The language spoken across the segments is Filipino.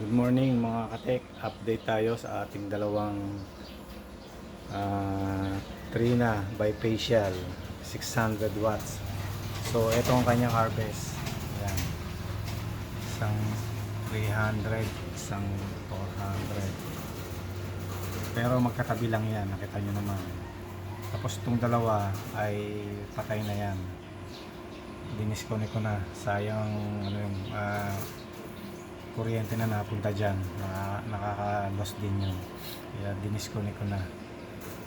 Good morning mga katek. Update tayo sa ating dalawang Trina bifacial 600 watts. So ito ang kanyang harvest. Ayan. Isang 300, isang 400. Pero magkatabi lang yan, nakita nyo naman. Tapos itong dalawa ay patay na yan. Dinisconnect ko na. Sayang ano yung kuryente na napunta dyan, nakaka-loss din yun, kaya dinisconnect ko na.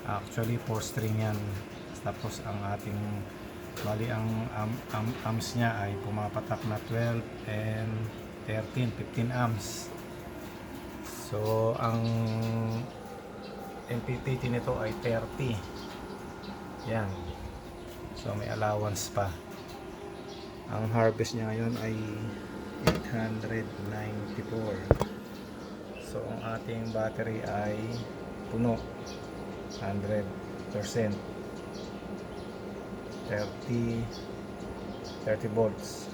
Actually 4 string yan, tapos ang ating bali ang amps nya ay pumapatak na 12 and 15 amps. So ang MPPT nito ay 30 yan, so may allowance pa. Ang harvest nya ngayon ay 894. So ang ating battery ay puno 100%, 30 volts.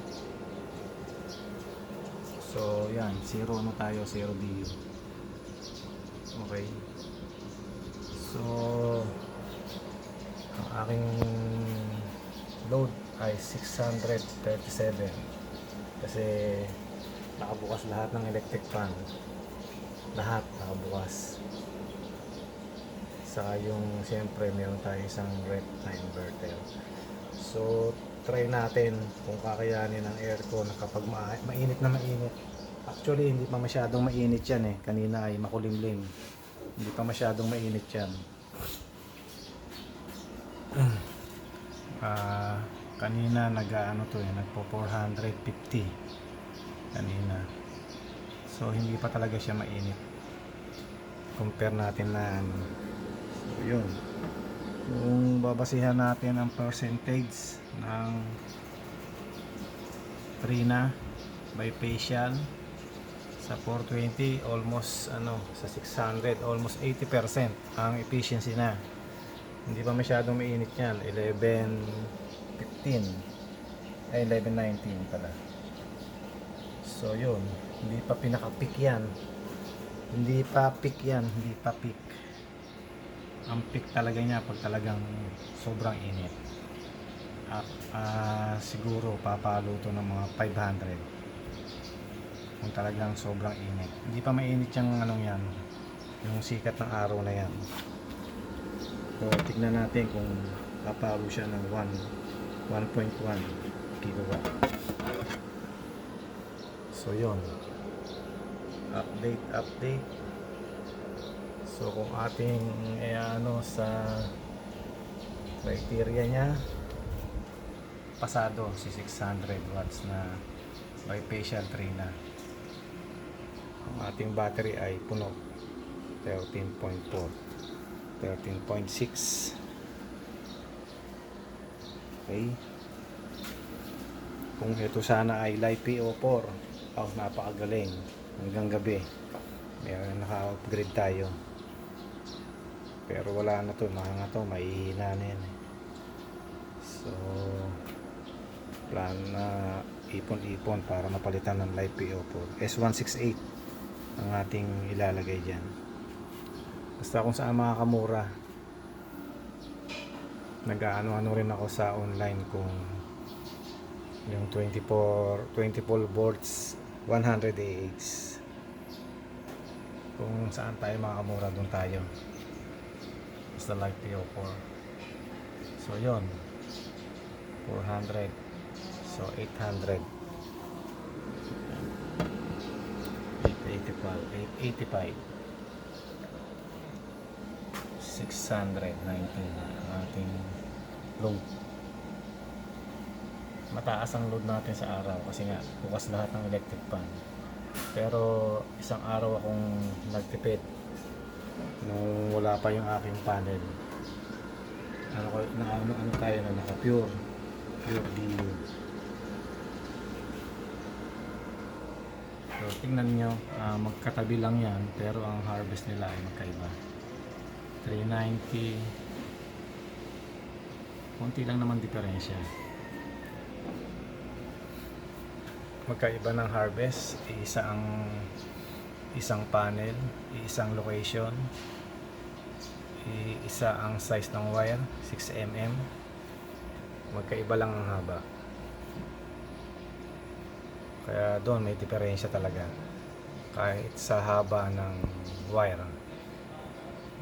So yan, zero na tayo, zero DU. Okay, so ang aking load ay 637 kasi nakabukas lahat ng electric fan, lahat nakabukas. Saka yung siyempre meron tayo isang ref na inverter. So try natin kung kakayanin ng aircon kapag mainit na mainit. Actually hindi pa masyadong mainit yan kanina ay makulimlim, hindi pa masyadong mainit yan. Kanina nagpo 450 kanina. So hindi pa talaga siya mainit. Compare natin na so, yun. Kung babasihan natin ang percentage ng Trina bifacial sa 420, almost sa 600, almost 80% ang efficiency na. Hindi pa masyadong mainit yan. 11:15 ay 11:19 pala. So yun, hindi pa pinaka-peak yan. Hindi pa peak yan, hindi pa peak. Ang peak talaga niya pag talagang sobrang init. Siguro papalo to ng mga 500. Kung talagang sobrang init. Hindi pa mainit yung yan, yung sikat ng araw na yan. So tignan natin kung papalo siya ng 1.1 kilowatt. So yun, update. So kung ating sa criteria nya, pasado si 600 watts na bifacial Trina. Ang ating battery ay puno 13.4, 13.6. Okay, kung ito sana ay LiPo4, napakagaling. Hanggang gabi naka-upgrade tayo, pero wala na to, mga to mahihina na yan. So plan na ipon para mapalitan ng LiPo4. S168 ang ating ilalagay dyan, basta kung saan makakamura. Nag-ano rin ako sa online kung yung 24 volts 100 AH, kung saan tayo makakamura doon tayo, basta LiPo4. So yun, 400, so 800, 885, 619 ang ating load. Mataas ang load natin sa araw kasi nga bukas lahat ng electric fan. Pero isang araw akong nagtipid nung wala pa yung aking panel. Ano tayo na naka pure DU. So tingnan nyo, magkatabi lang yan, pero ang harvest nila ay magkaiba. 390, konti lang naman diferensya. magkaiba ng harvest. Isa ang isang panel, isang location, isa ang size ng wire, 6 mm. Magkaiba lang ang haba. Kaya doon may diferensya talaga. Kahit sa haba ng wire,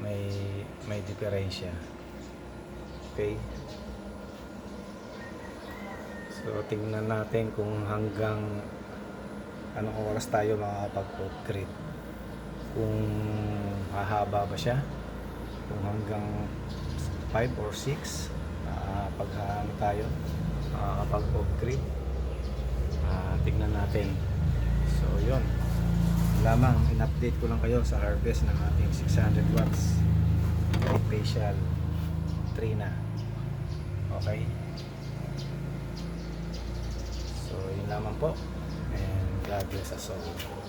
may diferensya. Okay. So tingnan natin kung hanggang anong oras tayo makakapag-upgrade. Kung hahaba ba siya, kung hanggang 5 or 6 pag tayo makakapag-upgrade. Tignan natin. So yun lamang, in-update ko lang kayo sa harvest ng ating 600 watts bifacial Trina. Okay, so yun lamang po, and God bless us all.